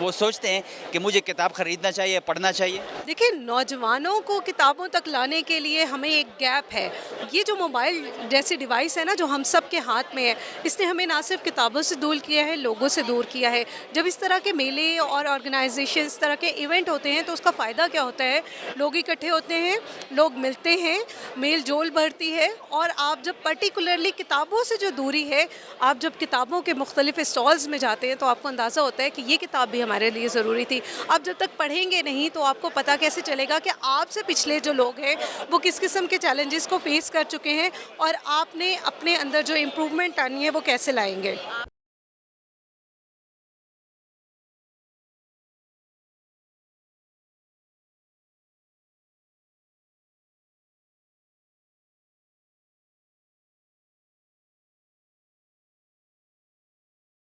وہ سوچتے ہیں کہ مجھے کتاب خریدنا چاہیے, پڑھنا چاہیے؟ دیکھیں, نوجوانوں کو کتابوں تک لانے کے لیے ہمیں ایک گیپ ہے. یہ جو موبائل جیسی ڈیوائس ہے نا, جو ہم سب کے ہاتھ میں ہے, اس نے ہمیں نہ صرف کتابوں سے دور کیا ہے, لوگوں سے دور کیا ہے. جب اس طرح کے میلے اور آرگنائزیشن, اس طرح کے ایونٹ ہوتے ہیں تو اس کا فائدہ کیا ہوتا ہے؟ لوگ اکٹھے ہوتے ہیں, لوگ ملتے ہیں, میل جول بڑھتی ہے. اور آپ جب پرٹیکولرلی کتابوں سے جو دوری ہے, آپ جب کتابوں کے مختلف اسٹالز میں جاتے ہیں تو آپ کو اندازہ ہوتا ہے کہ یہ کتاب بھی ہمارے لیے ضروری تھی. آپ جب تک پڑھیں گے نہیں تو آپ کو پتہ کیسے چلے گا کہ آپ سے پچھلے جو لوگ ہیں وہ کس قسم کے چیلنجز کو فیس کر چکے ہیں اور آپ نے اپنے اندر جو امپرومنٹ آنی ہے وہ کیسے لائیں گے.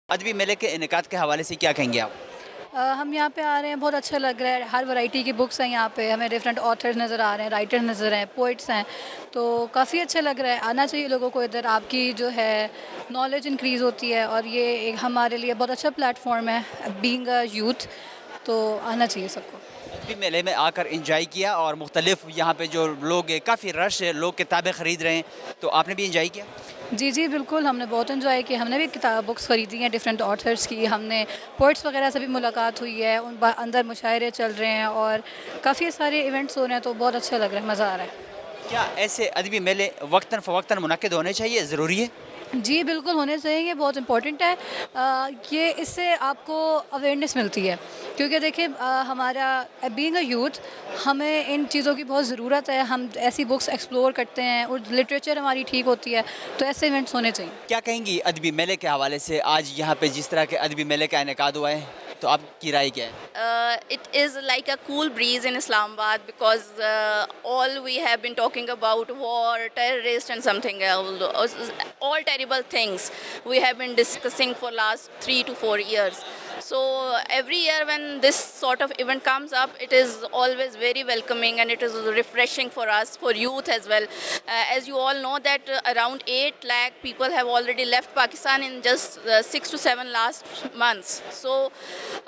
ادبی میلے کے انعقاد کے حوالے سے کیا کہیں گے آپ؟ ہم یہاں پہ آ رہے ہیں, بہت اچھا لگ رہا ہے. ہر ورائٹی کی بکس ہیں یہاں پہ, ہمیں ڈفرینٹ آتھرز نظر آ رہے ہیں, رائٹر نظر ہیں, پوئٹس ہیں, تو کافی اچھا لگ رہا ہے. آنا چاہیے لوگوں کو ادھر, آپ کی جو ہے نالج انکریز ہوتی ہے اور یہ ایک ہمارے لیے بہت اچھا پلیٹ فارم ہے بینگ اے یوتھ, تو آنا چاہیے سب کو. ادبی میلے میں آ کر انجوائے کیا اور مختلف یہاں پہ جو لوگ ہیں, کافی رش ہے, لوگ کتابیں خرید رہے ہیں, تو آپ نے بھی انجوائے کیا؟ جی جی بالکل, ہم نے بہت انجوائے کیا. ہم نے بھی بکس خریدی ہیں ڈفرینٹ آتھرس کی, ہم نے پوئٹس وغیرہ سے بھی ملاقات ہوئی ہے, ان اندر مشاعرے چل رہے ہیں اور کافی سارے ایونٹس ہو رہے ہیں, تو بہت اچھا لگ رہا ہے, مزہ آ رہا ہے. کیا ایسے ادبی میلے وقتاً فوقتاً منعقد ہونے چاہیے, ضروری ہے؟ جی بالکل ہونے چاہیے, یہ بہت امپورٹنٹ ہے. یہ اس سے آپ کو اویئرنیس ملتی ہے, کیونکہ دیکھیں ہمارا بینگ اے یوتھ ہمیں ان چیزوں کی بہت ضرورت ہے. ہم ایسی بکس ایکسپلور کرتے ہیں اور لٹریچر ہماری ٹھیک ہوتی ہے, تو ایسے ایونٹس ہونے چاہیے. کیا کہیں گی ادبی میلے کے حوالے سے؟ آج یہاں پہ جس طرح کے ادبی میلے کا انعقاد ہوا ہے, تو آپ کی رائے کیا ہے؟ It is like a cool breeze in Islamabad because all we have been talking about war, terrorist and something else, all terrible things we have been discussing for last 3 to 4 years. So every year when this sort of event comes up, it is always very welcoming and it is refreshing for us, for youth as well. As you all know that around 8 lakh people have already left Pakistan in just 6 to 7 last months. So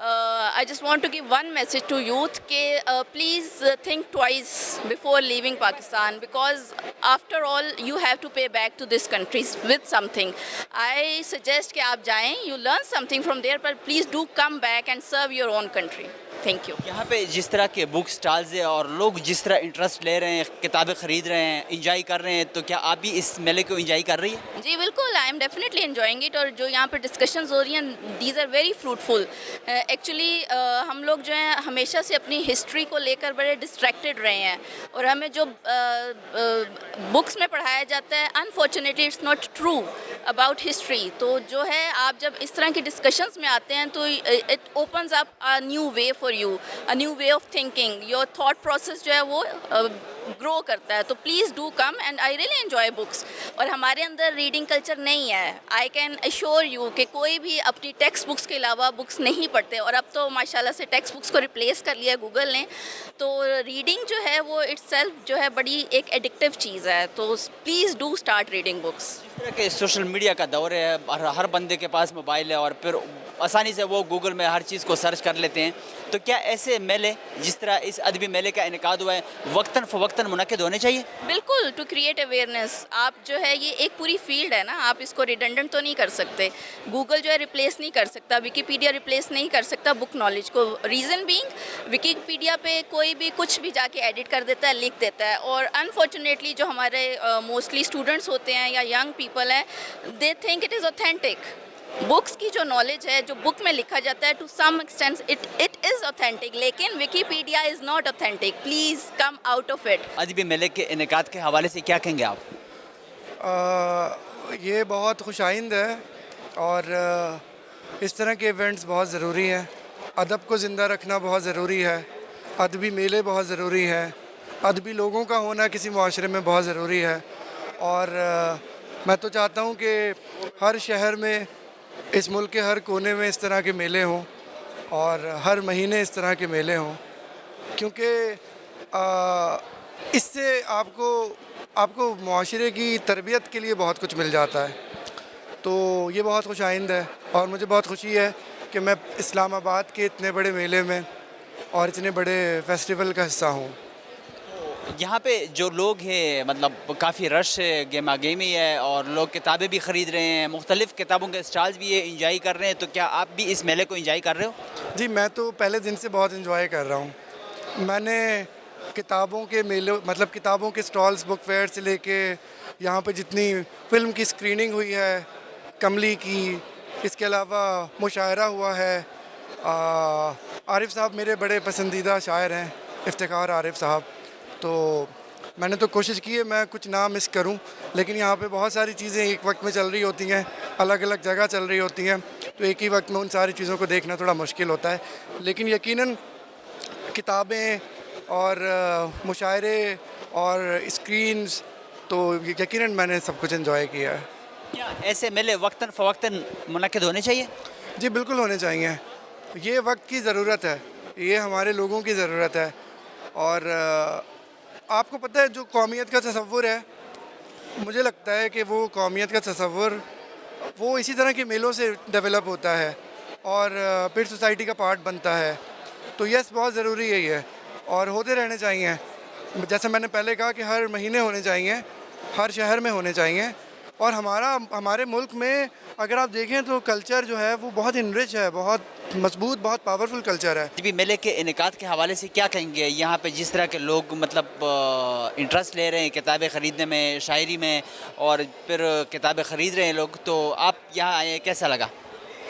I just want to give one message to youth that please think twice before leaving Pakistan, because after all you have to pay back to this country with something. I suggest کہ آپ جائیں, you learn something from there, but please do come back and serve your own country. Thank you. یہاں پہ جس طرح کے بک stalls ہیں اور لوگ جس طرح انٹرسٹ لے رہے ہیں, کتابیں خرید رہے ہیں, انجوائے کر رہے ہیں, تو کیا آپ بھی اس میلے کو انجوائے کر رہی ہیں؟ جی بالکل, I am definitely enjoying it. اور جو یہاں پہ ڈسکشنز ہو رہی ہیں, these are very fruitful. Actually ہم لوگ جو ہیں ہمیشہ سے اپنی ہسٹری کو لے کر بڑے ڈسٹریکٹڈ رہے ہیں, اور ہمیں جو بکس میں پڑھایا جاتا ہے, unfortunately it's not true about history. تو جو ہے آپ جب اس طرح کی ڈسکشنز میں آتے ہیں تو it opens up a new way for you, a new way of thinking. Your thought process جو ہے وہ گرو کرتا ہے. تو please do come and I really enjoy books. اور ہمارے اندر ریڈنگ کلچر نہیں ہے. آئی کین ایشور یو کہ کوئی بھی اپنی ٹیکسٹ بکس کے علاوہ بکس نہیں پڑھتے, اور اب تو ماشاء اللہ سے ٹیکسٹ بکس کو ریپلیس کر لیا گوگل نے. تو ریڈنگ جو ہے وہ اٹ سیلف جو ہے بڑی ایک ایڈکٹیو چیز ہے. تو please do start reading books. جس طرح کہ سوشل میڈیا کا دور ہے, ہر بندے کے پاس موبائل ہے اور پھر آسانی سے وہ گوگل میں ہر چیز کو سرچ کر لیتے ہیں, تو کیا ایسے میلے جس طرح اس ادبی میلے کا انعقاد ہوا ہے وقتاً فوقتاً منعقد ہونے چاہیے؟ بالکل, ٹو کریٹ اویئرنیس. آپ جو ہے یہ ایک پوری فیلڈ ہے نا, آپ اس کو ریڈنڈنٹ تو نہیں کر سکتے. گوگل جو ہے ریپلیس نہیں کر سکتا, ویکیپیڈیا ریپلیس نہیں کر سکتا بک نالج کو. ریزن بینگ ویکیپیڈیا پہ کوئی بھی کچھ بھی جا کے ایڈٹ کر دیتا ہے, لکھ دیتا ہے. اور انفارچونیٹلی جو ہمارے موسٹلی اسٹوڈنٹس ہوتے ہیں یا ینگ پیپل ہیں, they think it is authentic. Books کی جو نالج ہے, جو بک میں لکھا جاتا ہے, to some extent it is authentic, لیکن Wikipedia is not authentic. Please come out of it. ادبی میلے کے انعقاد کے حوالے سے کیا کہیں گے آپ؟ یہ بہت خوش آئند ہے, اور اس طرح کے ایونٹس بہت ضروری ہیں. ادب کو زندہ رکھنا بہت ضروری ہے. ادبی میلے بہت ضروری ہے. ادبی لوگوں کا ہونا کسی معاشرے میں بہت ضروری ہے. اور میں تو چاہتا ہوں کہ ہر شہر میں, اس ملک کے ہر کونے میں اس طرح کے میلے ہوں, اور ہر مہینے اس طرح کے میلے ہوں, کیونکہ اس سے آپ کو معاشرے کی تربیت کے لیے بہت کچھ مل جاتا ہے. تو یہ بہت خوش آئند ہے, اور مجھے بہت خوشی ہے کہ میں اسلام آباد کے اتنے بڑے میلے میں اور اتنے بڑے فیسٹیول کا حصہ ہوں۔ یہاں پہ جو لوگ ہیں مطلب کافی رش ہے، گیما گیمی ہے، اور لوگ کتابیں بھی خرید رہے ہیں، مختلف کتابوں کے اسٹالز بھی ہے، انجوائے کر رہے ہیں، تو کیا آپ بھی اس میلے کو انجوائے کر رہے ہو؟ جی میں تو پہلے دن سے بہت انجوائے کر رہا ہوں۔ میں نے کتابوں کے میلوں مطلب کتابوں کے اسٹالز بک فیئر سے لے کے یہاں پہ جتنی فلم کی اسکریننگ ہوئی ہے کملی کی، اس کے علاوہ مشاعرہ ہوا ہے۔ عارف صاحب میرے بڑے پسندیدہ شاعر ہیں، افتخار عارف صاحب، تو میں نے تو کوشش کی ہے میں کچھ نہ مس کروں، لیکن یہاں پہ بہت ساری چیزیں ایک وقت میں چل رہی ہوتی ہیں، الگ الگ جگہ چل رہی ہوتی ہیں، تو ایک ہی وقت میں ان ساری چیزوں کو دیکھنا تھوڑا مشکل ہوتا ہے، لیکن یقیناً کتابیں اور مشاعرے اور اسکرینز تو یقیناً میں نے سب کچھ انجوائے کیا ہے۔ کیا ایسے میلے وقتاً فوقتاً منعقد ہونے چاہیے؟ جی بالکل ہونے چاہیے، یہ وقت کی ضرورت ہے، یہ ہمارے لوگوں کی ضرورت ہے، اور آپ کو پتہ ہے جو قومیت کا تصور ہے، مجھے لگتا ہے کہ وہ قومیت کا تصور وہ اسی طرح کے میلوں سے ڈیولپ ہوتا ہے اور پھر سوسائٹی کا پارٹ بنتا ہے، تو یس بہت ضروری ہے یہ، اور ہوتے رہنے چاہیے۔ جیسے میں نے پہلے کہا کہ ہر مہینے ہونے چاہیے، ہر شہر میں ہونے چاہیے، اور ہمارے ملک میں اگر آپ دیکھیں تو کلچر جو ہے وہ بہت انرچ ہے، بہت مضبوط، بہت پاورفل کلچر ہے۔ بھی میلے کے انعقاد کے حوالے سے کیا کہیں گے؟ یہاں پہ جس طرح کے لوگ مطلب انٹرسٹ لے رہے ہیں کتابیں خریدنے میں، شاعری میں، اور پھر کتابیں خرید رہے ہیں لوگ، تو آپ یہاں آئے کیسا لگا؟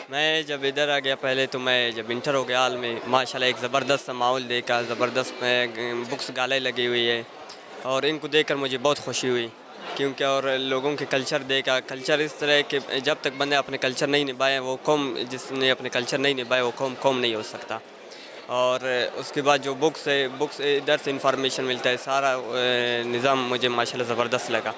میں جب ادھر آ گیا پہلے تو میں جب انٹر ہو گیا حال میں ماشاءاللہ ایک زبردست سا ماحول دیکھا، زبردست بکس گالے لگی ہوئی ہے، اور ان کو دیکھ کر مجھے بہت خوشی ہوئی، کیونکہ اور لوگوں کے کلچر دیکھا، کلچر اس طرح ہے کہ جب تک بندے اپنے کلچر نہیں نبھائے وہ قوم، جس نے اپنے کلچر نہیں نبھائے وہ قوم نہیں ہو سکتا۔ اور اس کے بعد جو بکس ادھر سے انفارمیشن ملتا ہے، سارا نظام مجھے ماشاءاللہ زبردست لگا۔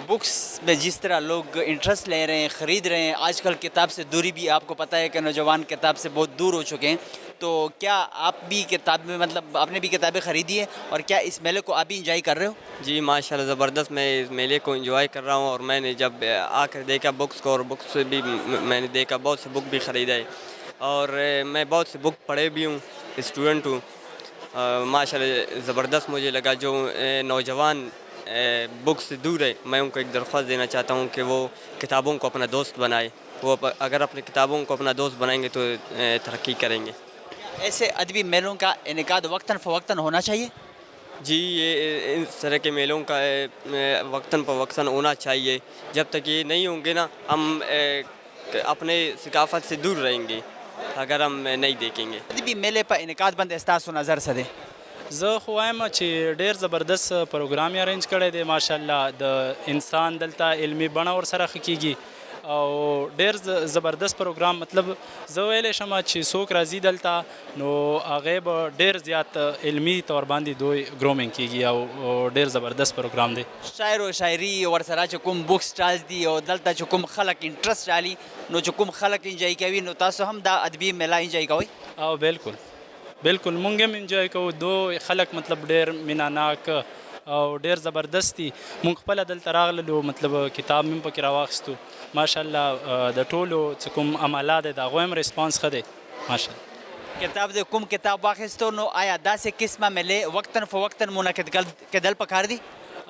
بکس میں جس طرح لوگ انٹرسٹ لے رہے ہیں، خرید رہے ہیں، آج کل کتاب سے دوری بھی آپ کو پتہ ہے کہ نوجوان کتاب سے بہت دور ہو چکے ہیں، تو کیا آپ بھی کتاب میں مطلب آپ نے بھی کتابیں خریدی ہیں، اور کیا اس میلے کو آپ بھی انجوائے کر رہے ہو؟ جی ماشاءاللہ زبردست، میں اس میلے کو انجوائے کر رہا ہوں، اور میں نے جب آ کر دیکھا بکس کو، اور بکس بھی میں نے دیکھا، بہت سے بک بھی خریدا ہے، اور میں بہت سے بک پڑھے بھی ہوں، اسٹوڈنٹ ہوں۔ ماشاءاللہ زبردست مجھے لگا۔ جو نوجوان بک سے دور ہے، میں ان کو ایک درخواست دینا چاہتا ہوں کہ وہ کتابوں کو اپنا دوست بنائے، وہ اگر اپنے کتابوں کو اپنا دوست بنائیں گے تو ترقی کریں گے۔ ایسے ادبی میلوں کا انعقاد وقتاً فوقتاً ہونا چاہیے؟ جی یہ اس طرح کے میلوں کا وقتاً فوقتاً ہونا چاہیے، جب تک یہ نہیں ہوں گے نا ہم اپنے ثقافت سے دور رہیں گے اگر ہم نہیں دیکھیں گے۔ ادبي میلې په انعقاد باندې ستاسو نظر څه دی؟ زه خو وایم چې ډیر زبردست پروګرام یې ارینج کړی دی، ماشاءالله د انسان دلته علمي بڼه ورسره ښه کیږي او ډیر زبردست پروګرام، مطلب زه ویلی شم چې څوک راځي دلته نو هغې به ډیر زیات علمي طور باندې دوی ګرومینګ کیږي او ډیر زبردست پروګرام دی۔ شاعر و شاعري ورسره چې کوم بک سټالز دي او دلته چې کوم خلک انټرسټ رالي، نو چې کوم خلک انجوای کوي، نو تاسو هم دا ادبي میله انجوای کوئ؟ او بالکل مونږ هم انجوای کوو، دو خلک مطلب ډیر میناناک او ډیر زبردست دي. مونږ خپله دلته راغللو، مطلب کتاب مې هم پکې راواخیستو، ماشاءالله د ټولو چې کوم عمله دی د هغوی هم ریسپانس ښه دی ماشاءالله. کتاب د کوم کتاب واخیستو، نو آیا داسې قسمه میلې وقتاً فوقتاً منعقد کېدل پکار دي؟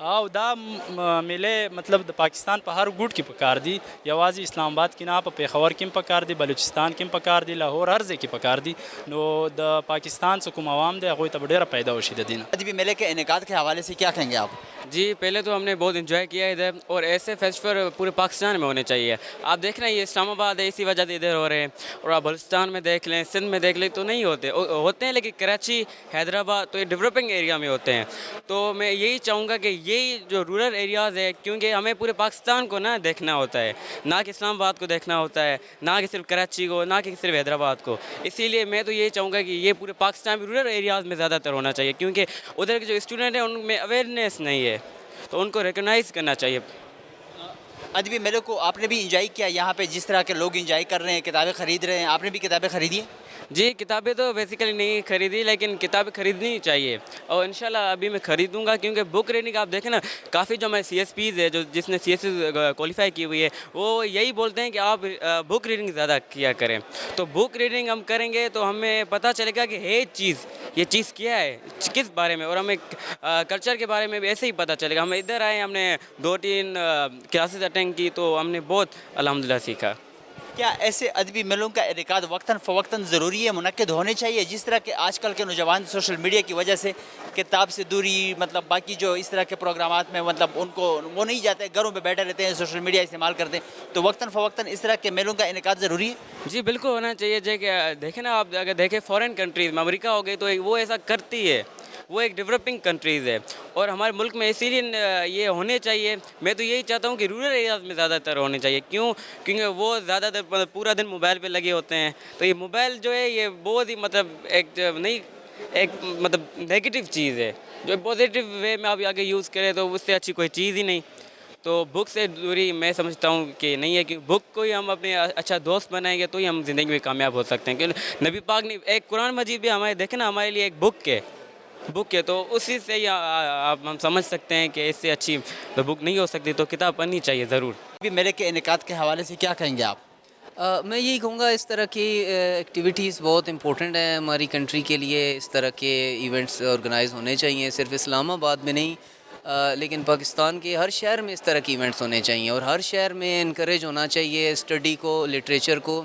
او دا میلې مطلب د پاکستان په هر ګوټ کې پکار دي، یوازې اسلام آباد کې نه، په پېښور کې هم پکار دي، بلوچستان کې هم پکار دي، لاهور هر ځای کې پکار دي، نو د پاکستان څه کوم عوام دی هغوی ته به ډېره پیدا وشي د دې نه. ادبی میلے کے انعقاد کے حوالے سے کیا کہیں گے آپ؟ جی پہلے تو ہم نے بہت انجوائے کیا ہے ادھر، اور ایسے فیسٹیول پورے پاکستان میں ہونے چاہیے۔ آپ دیکھ رہے ہیں یہ اسلام آباد ہے، اسی وجہ سے ادھر ہو رہے ہیں، اور آپ بلوچستان میں دیکھ لیں، سندھ میں دیکھ لیں تو نہیں ہوتے ہیں، لیکن کراچی، حیدرآباد تو یہ ڈیولپنگ ایریا میں ہوتے ہیں۔ تو میں یہی چاہوں گا کہ یہی جو رورل ایریاز ہے، کیونکہ ہمیں پورے پاکستان کو نہ دیکھنا ہوتا ہے، نہ کہ اسلام آباد کو دیکھنا ہوتا ہے، نہ کہ صرف کراچی کو، نہ کہ صرف حیدرآباد کو۔ اسی لیے میں تو یہی چاہوں گا کہ یہ پورے پاکستان میں رورل ایریاز میں زیادہ تر ہونا چاہیے، کیونکہ ادھر کے جو اسٹوڈنٹ ہیں ان میں اویئرنیس نہیں ہے، تو ان کو ریکگنائز کرنا چاہیے۔ ادبی میلے کو آپ نے بھی انجوائے کیا؟ یہاں پہ جس طرح کے لوگ انجوائے کر رہے ہیں، کتابیں خرید رہے ہیں، آپ نے بھی کتابیں خریدی ہیں؟ جی کتابیں تو بیسیکلی نہیں خریدی لیکن کتابیں خریدنی چاہیے اور انشاءاللہ ابھی میں خریدوں گا کیونکہ بک ریڈنگ آپ دیکھیں نا کافی جو ہمارے سی ایس پیز ہے جو جس نے سی ایس کوالیفائی کی ہوئی ہے وہ یہی بولتے ہیں کہ آپ بک ریڈنگ زیادہ کیا کریں. تو بک ریڈنگ ہم کریں گے تو ہمیں پتہ چلے گا کہ یہ چیز کیا ہے کس بارے میں, اور ہمیں کلچر کے بارے میں بھی ایسے ہی پتہ چلے گا. ہم ادھر آئے ہم نے 2-3 کلاسز اٹینڈ کی تو ہم نے بہت الحمدللہ سیکھا. کیا ایسے ادبی میلوں کا انعقاد وقتاً فوقتاً ضروری ہے, منعقد ہونے چاہیے؟ جس طرح کہ آج کل کے نوجوان سوشل میڈیا کی وجہ سے کتاب سے دوری, مطلب باقی جو اس طرح کے پروگرامات میں مطلب ان کو وہ نہیں جاتے, گھروں پہ بیٹھے رہتے ہیں, سوشل میڈیا استعمال کرتے ہیں, تو وقتاً فوقتاً اس طرح کے میلوں کا انعقاد ضروری ہے؟ جی بالکل ہونا چاہیے. دیکھیں نا آپ اگر دیکھیں فورن کنٹریز میں امریکہ ہو گئی تو وہ ایسا کرتی ہے, وہ ایک ڈیولپنگ کنٹریز ہے, اور ہمارے ملک میں اسی لیے یہ ہونے چاہیے. میں تو یہی چاہتا ہوں کہ رورل ایریاز میں زیادہ تر ہونے چاہیے. کیونکہ وہ زیادہ تر پورا دن موبائل پہ لگے ہوتے ہیں, تو یہ موبائل جو ہے یہ بہت ہی مطلب ایک مطلب نیگیٹو چیز ہے جو پازیٹیو وے میں آپ آگے یوز کریں تو اس سے اچھی کوئی چیز ہی نہیں. تو بک سے دوری میں سمجھتا ہوں کہ نہیں ہے, کہ بک کو ہی ہم اپنے اچھا دوست بنائیں گے تو ہی ہم زندگی میں کامیاب ہو سکتے ہیں. کیونکہ نبی پاک نے ایک قرآن مجید بھی ہمارے دیکھیں نا ہمارے لیے ایک بک ہے, تو اسی سے ہی آپ ہم سمجھ سکتے ہیں کہ اس سے اچھی بک نہیں ہو سکتی, تو کتاب پڑھنی چاہیے ضرور. ابھی میلے کے انعقاد کے حوالے سے کیا کہیں گے آپ؟ میں یہی کہوں گا اس طرح کی ایکٹیویٹیز بہت امپورٹنٹ ہیں ہماری کنٹری کے لیے. اس طرح کے ایونٹس آرگنائز ہونے چاہیے, صرف اسلام آباد میں نہیں لیکن پاکستان کے ہر شہر میں اس طرح کی ایونٹس ہونے چاہیے, اور ہر شہر میں انکریج ہونا چاہیے اسٹڈی کو, لٹریچر کو,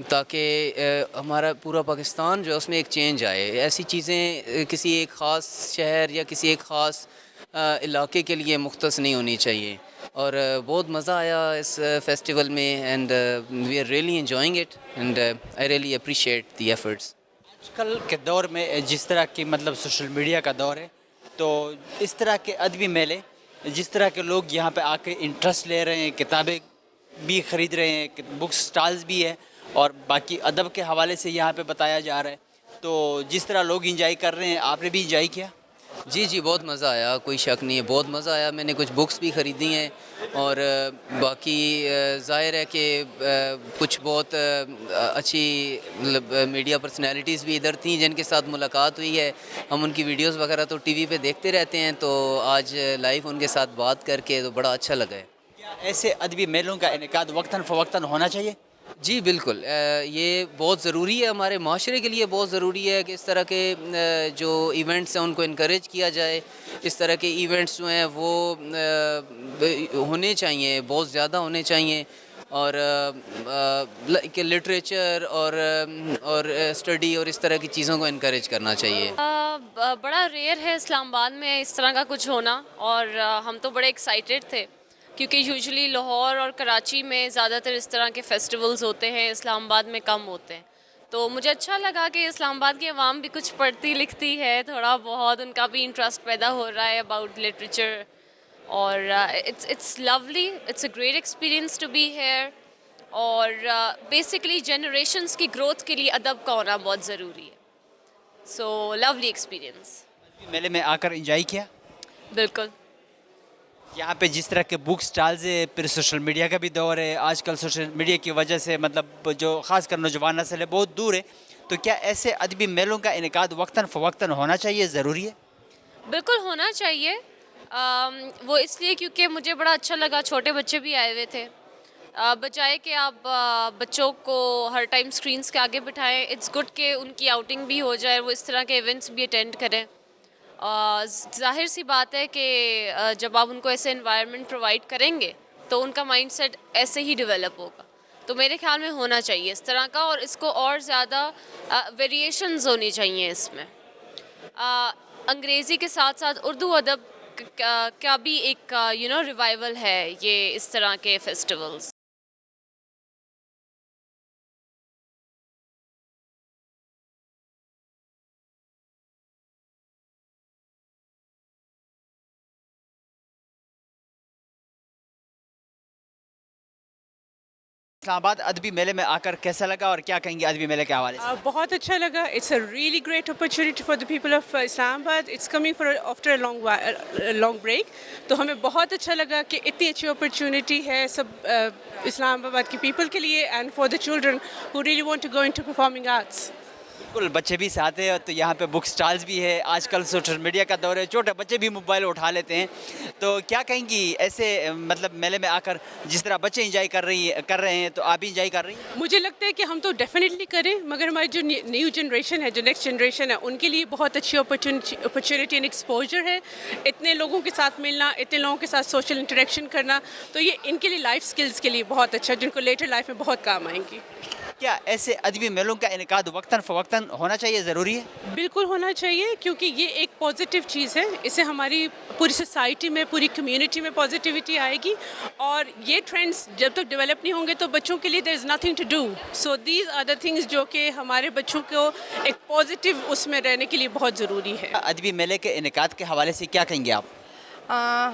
تاکہ ہمارا پورا پاکستان جو ہے اس میں ایک چینج آئے. ایسی چیزیں کسی ایک خاص شہر یا کسی ایک خاص علاقے کے لیے مختص نہیں ہونی چاہیے. اور بہت مزہ آیا اس فیسٹیول میں, and we are really enjoying it, and I really appreciate the efforts. آج کل کے دور میں جس طرح کی مطلب سوشل میڈیا کا دور ہے, تو اس طرح کے ادبی میلے, جس طرح کے لوگ یہاں پہ آ کے انٹرسٹ لے رہے ہیں, کتابیں بھی خرید رہے ہیں, بک سٹالز بھی ہے, اور باقی ادب کے حوالے سے یہاں پہ بتایا جا رہا ہے, تو جس طرح لوگ انجوائے کر رہے ہیں آپ نے بھی انجوائے کیا؟ جی بہت مزہ آیا, کوئی شک نہیں ہے, بہت مزہ آیا. میں نے کچھ بکس بھی خریدی ہیں, اور باقی ظاہر ہے کہ کچھ بہت اچھی مطلب میڈیا پرسنالٹیز بھی ادھر تھیں جن کے ساتھ ملاقات ہوئی ہے. ہم ان کی ویڈیوز وغیرہ تو ٹی وی پہ دیکھتے رہتے ہیں, تو آج لائیو ان کے ساتھ بات کر کے تو بڑا اچھا لگا ہے. کیا ایسے ادبی میلوں کا انعقاد وقتاً فوقتاً ہونا چاہیے؟ جی بالکل, یہ بہت ضروری ہے, ہمارے معاشرے کے لیے بہت ضروری ہے کہ اس طرح کے جو ایونٹس ہیں ان کو انکریج کیا جائے. اس طرح کے ایونٹس جو ہیں وہ ہونے چاہیے, بہت زیادہ ہونے چاہیے, اور کہ لٹریچر اور اسٹڈی اور اس طرح کی چیزوں کو انکریج کرنا چاہیے. بڑا ریئر ہے اسلام آباد میں اس طرح کا کچھ ہونا, اور ہم تو بڑے ایکسائٹیڈ تھے کیونکہ یوزلی لاہور اور کراچی میں زیادہ تر اس طرح کے فیسٹیولز ہوتے ہیں, اسلام آباد میں کم ہوتے ہیں. تو مجھے اچھا لگا کہ اسلام آباد کی عوام بھی کچھ پڑھتی لکھتی ہے, تھوڑا بہت ان کا بھی انٹرسٹ پیدا ہو رہا ہے اباؤٹ لٹریچر, اور it's lovely, it's a great experience to be here. اور بیسکلی جنریشنس کی گروتھ کے لیے ادب کا ہونا بہت ضروری ہے. So lovely experience. میلے میں آ کر انجوائے کیا؟ بالکل. یہاں پہ جس طرح کے بک سٹالز ہے, پھر سوشل میڈیا کا بھی دور ہے, آج کل سوشل میڈیا کی وجہ سے مطلب جو خاص کر نوجوان نسل ہے بہت دور ہے, تو کیا ایسے ادبی میلوں کا انعقاد وقتاً فوقتاً ہونا چاہیے, ضروری ہے؟ بالکل ہونا چاہیے. وہ اس لیے کیونکہ مجھے بڑا اچھا لگا, چھوٹے بچے بھی آئے ہوئے تھے, بجائے کہ آپ بچوں کو ہر ٹائم اسکرینس کے آگے بٹھائیں, اٹس گڈ کہ ان کی آؤٹنگ بھی ہو جائے, وہ اس طرح کے ایونٹس بھی اٹینڈ کریں. ظاہر سی بات ہے کہ جب آپ ان کو ایسے انوائرمنٹ پرووائڈ کریں گے تو ان کا مائنڈ سیٹ ایسے ہی ڈیولپ ہوگا. تو میرے خیال میں ہونا چاہیے اس طرح کا, اور اس کو اور زیادہ ویریشنز ہونی چاہیے اس میں. انگریزی کے ساتھ ساتھ اردو ادب کا بھی ایک ریوائول ہے یہ اس طرح کے فیسٹیولز. اسلام آباد ادبی میلے میں آ کر کیسا لگا اور کیا کہیں گے ادبی میلے کے حوالے سے؟ بہت اچھا لگا. It's a really great opportunity for the people of Islamabad. It's coming for after a long break. تو ہمیں بہت اچھا لگا کہ اتنی اچھی اپرچونیٹی ہے سب اسلام آباد کے پیپل کے لیے and for the children who really want to go into performing arts. بالکل بچے بھی ساتھ ہیں تو یہاں پہ بک سٹالز بھی ہے. آج کل سوشل میڈیا کا دور ہے, چھوٹے بچے بھی موبائل اٹھا لیتے ہیں. تو کیا کہیں گی ایسے مطلب میلے میں آ کر جس طرح بچے انجوائے کر رہے ہیں تو آپ بھی انجوائے کر رہی ہیں؟ مجھے لگتا ہے کہ ہم تو ڈیفینیٹلی کریں, مگر ہماری جو نیو جنریشن ہے, جو نیکسٹ جنریشن ہے, ان کے لیے بہت اچھی اپرچونیٹی اینڈ ایکسپوجر ہے. اتنے لوگوں کے ساتھ ملنا, اتنے لوگوں کے ساتھ سوشل انٹریکشن کرنا, تو یہ ان کے لیے لائف سکلز کے لیے بہت اچھا, جن کو لیٹر لائف میں بہت کام آئیں گی. کیا ایسے ادبی میلوں کا انعقاد وقتاً فوقتاً ہونا چاہیے, ضروری ہے؟ بالکل ہونا چاہیے, کیونکہ یہ ایک پازیٹیو چیز ہے. اس سے ہماری پوری سوسائٹی میں, پوری کمیونٹی میں پازیٹیوٹی آئے گی, اور یہ ٹرینڈز جب تک ڈیولپ نہیں ہوں گے تو بچوں کے لیے there is nothing to do. So these are the things جو کہ ہمارے بچوں کو ایک پازیٹیو اس میں رہنے کے لیے بہت ضروری ہے. ادبی میلے کے انعقاد کے حوالے سے کیا کہیں گے آپ؟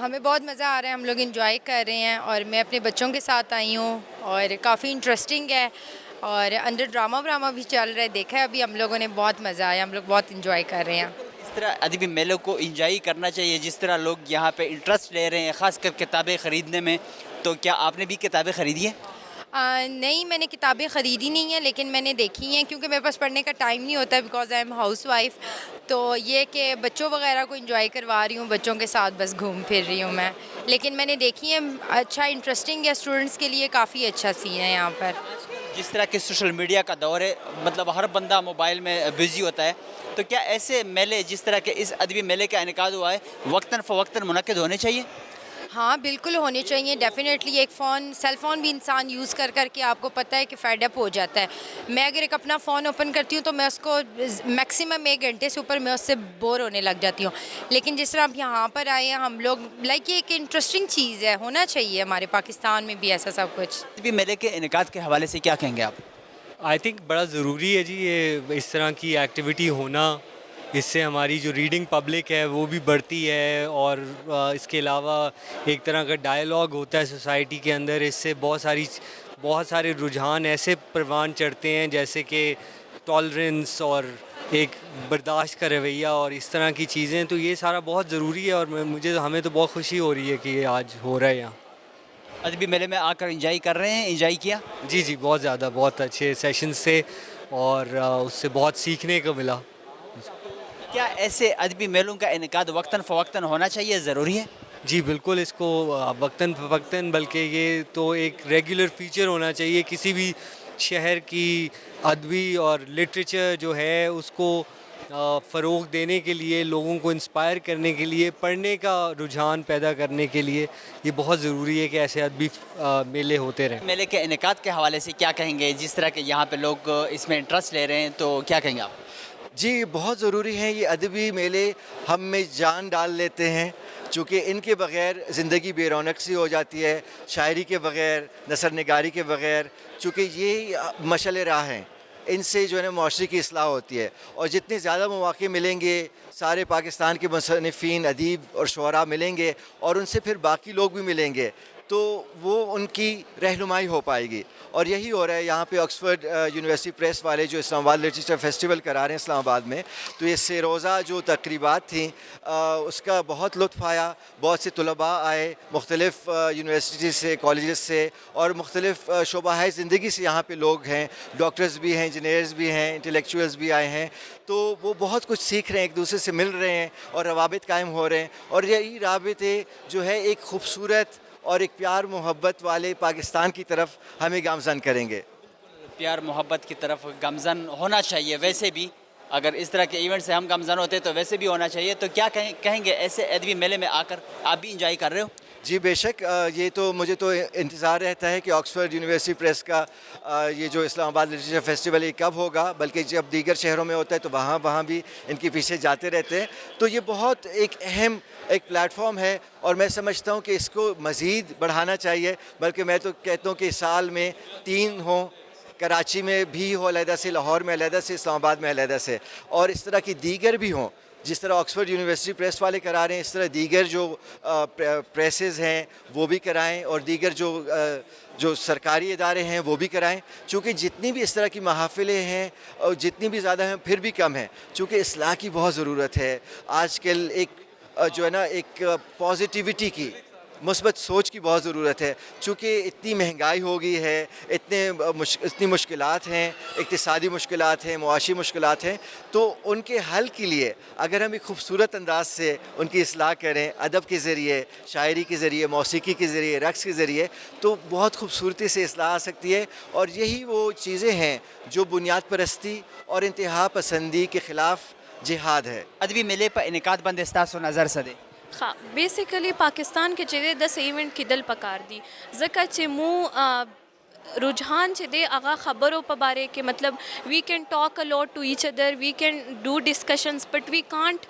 ہمیں بہت مزہ آ رہا ہے, ہم لوگ انجوائے کر رہے ہیں, اور میں اپنے بچوں کے ساتھ آئی ہوں, اور کافی انٹرسٹنگ ہے, اور اندر ڈرامہ بھی چل رہا ہے. دیکھا ہے ابھی ہم لوگوں نے, بہت مزہ آیا, ہم لوگ بہت انجوائے کر رہے ہیں. اس طرح ادبی میلوں کو انجوائے کرنا چاہیے جس طرح لوگ یہاں پہ انٹرسٹ لے رہے ہیں, خاص کر کتابیں خریدنے میں. تو کیا آپ نے بھی کتابیں خریدی ہیں؟ نہیں, میں نے کتابیں خریدی نہیں ہیں, لیکن میں نے دیکھی ہیں, کیونکہ میرے پاس پڑھنے کا ٹائم نہیں ہوتا, because I am house wife. تو یہ کہ بچوں وغیرہ کو انجوائے کروا رہی ہوں, بچوں کے ساتھ بس گھوم پھر رہی ہوں میں. لیکن میں نے دیکھی ہیں, اچھا انٹرسٹنگ ہے, اسٹوڈنٹس کے لیے کافی اچھا سین ہے یہاں پر. جس طرح کہ سوشل میڈیا کا دور ہے, مطلب ہر بندہ موبائل میں بزی ہوتا ہے, تو کیا ایسے میلے جس طرح کے اس ادبی میلے کا انعقاد ہوا ہے وقتاً فوقتاً منعقد ہونے چاہیے؟ ہاں بالکل ہونے چاہیے, ڈیفینیٹلی. ایک سیل فون بھی انسان یوز کر کے آپ کو پتہ ہے کہ فیڈ اپ ہو جاتا ہے. میں اگر ایک اپنا فون اوپن کرتی ہوں تو میں اس کو میکسیمم 1 گھنٹے سے اوپر میں اس سے بور ہونے لگ جاتی ہوں. لیکن جس طرح آپ یہاں پر آئے ہیں ہم لوگ, لائک یہ ایک انٹرسٹنگ چیز ہے, ہونا چاہیے ہمارے پاکستان میں بھی ایسا سب کچھ. ادبی میلے کے انعقاد کے حوالے سے کیا کہیں گے آپ؟ آئی تھنک بڑا ضروری ہے جی یہ اس طرح کی ایکٹیویٹی ہونا. اس سے ہماری جو ریڈنگ پبلک ہے وہ بھی بڑھتی ہے, اور اس کے علاوہ ایک طرح کا ڈائیلاگ ہوتا ہے سوسائٹی کے اندر. اس سے بہت سارے رجحان ایسے پروان چڑھتے ہیں, جیسے کہ ٹالرنس اور ایک برداشت کا رویہ اور اس طرح کی چیزیں. تو یہ سارا بہت ضروری ہے, اور ہمیں تو بہت خوشی ہو رہی ہے کہ یہ آج ہو رہا ہے یہاں. ادبی میلے میں آ کر انجوائے کر رہے ہیں, انجوائے کیا؟ جی بہت زیادہ, بہت اچھے سیشنز تھے, اور اس سے بہت سیکھنے کو ملا. کیا ایسے ادبی میلوں کا انعقاد وقتاً فوقتاً ہونا چاہیے, ضروری ہے؟ جی بالکل, اس کو وقتاً فوقتاً بلکہ یہ تو ایک ریگولر فیچر ہونا چاہیے. کسی بھی شہر کی ادبی اور لٹریچر جو ہے اس کو فروغ دینے کے لیے, لوگوں کو انسپائر کرنے کے لیے, پڑھنے کا رجحان پیدا کرنے کے لیے یہ بہت ضروری ہے کہ ایسے ادبی میلے ہوتے رہیں. میلے کے انعقاد کے حوالے سے کیا کہیں گے, جس طرح کہ یہاں پہ لوگ اس میں انٹرسٹ لے رہے ہیں, تو کیا کہیں گے آپ؟ جی بہت ضروری ہیں یہ ادبی میلے, ہم میں جان ڈال لیتے ہیں, چونکہ ان کے بغیر زندگی بے رونق سی ہو جاتی ہے, شاعری کے بغیر, نثر نگاری کے بغیر, چونکہ یہ مشعل راہ ہیں. ان سے جو ہے نا معاشرے کی اصلاح ہوتی ہے, اور جتنے زیادہ مواقع ملیں گے, سارے پاکستان کے مصنفین, ادیب اور شعراء ملیں گے, اور ان سے پھر باقی لوگ بھی ملیں گے, تو وہ ان کی رہنمائی ہو پائے گی. اور یہی ہو رہا ہے یہاں پہ آکسفورڈ یونیورسٹی پریس والے جو اسلام آباد لٹریچر فیسٹیول کرا رہے ہیں اسلام آباد میں, تو یہ 3 روزہ جو تقریبات تھیں اس کا بہت لطف آیا. بہت سے طلباء آئے مختلف یونیورسٹی سے, کالجز سے, اور مختلف شعبہ زندگی سے یہاں پہ لوگ ہیں, ڈاکٹرز بھی ہیں, انجینئرز بھی ہیں, انٹلیکچوئلز بھی آئے ہیں. تو وہ بہت کچھ سیکھ رہے ہیں, ایک دوسرے سے مل رہے ہیں, اور روابط قائم ہو رہے ہیں. اور یہی رابطے جو ہے ایک خوبصورت اور ایک پیار محبت والے پاکستان کی طرف ہمیں گامزن کریں گے. پیار محبت کی طرف گامزن ہونا چاہیے. ویسے بھی اگر اس طرح کے ایونٹ سے ہم گامزن ہوتے تو ویسے بھی ہونا چاہیے. تو کیا کہیں گے ایسے ادبی میلے میں آ کر آپ بھی انجوائے کر رہے ہو؟ جی بے شک, یہ تو مجھے تو انتظار رہتا ہے کہ آکسفورڈ یونیورسٹی پریس کا یہ جو اسلام آباد لٹریچر فیسٹیول یہ کب ہوگا, بلکہ جب دیگر شہروں میں ہوتا ہے تو وہاں بھی ان کے پیچھے جاتے رہتے ہیں. تو یہ بہت ایک اہم ایک پلیٹ فارم ہے, اور میں سمجھتا ہوں کہ اس کو مزید بڑھانا چاہیے. بلکہ میں تو کہتا ہوں کہ سال میں 3 ہوں, کراچی میں بھی ہو علیحدہ سے, لاہور میں علیحدہ سے, اسلام آباد میں علیحدہ سے, اور اس طرح کی دیگر بھی ہوں جس طرح آکسفورڈ یونیورسٹی پریس والے کرا رہے ہیں اس طرح دیگر جو پریسز ہیں وہ بھی کرائیں اور دیگر جو سرکاری ادارے ہیں وہ بھی کرائیں، چونکہ جتنی بھی اس طرح کی محافلیں ہیں اور جتنی بھی زیادہ ہیں پھر بھی کم ہیں، چونکہ اصلاح کی بہت ضرورت ہے آج کل، ایک جو ہے نا ایک پازیٹیوٹی کی، مثبت سوچ کی بہت ضرورت ہے، چونکہ اتنی مہنگائی ہو گئی ہے، اتنی مشکلات ہیں، اقتصادی مشکلات ہیں، معاشی مشکلات ہیں، تو ان کے حل کے لیے اگر ہم ایک خوبصورت انداز سے ان کی اصلاح کریں ادب کے ذریعے، شاعری کے ذریعے، موسیقی کے ذریعے، رقص کے ذریعے، تو بہت خوبصورتی سے اصلاح آ سکتی ہے، اور یہی وہ چیزیں ہیں جو بنیاد پرستی اور انتہا پسندی کے خلاف جہاد ہے۔ ادبی میلے پر انعقاد بند استاسو نظر سدے ہاں بیسیکلی پاکستان کے چدے 10 ایونٹ کی دل پکار دی زکا چے مو رجحان چے دے آغا خبروں پا بارے کہ مطلب we can talk a lot to each other, we can do discussions but we can't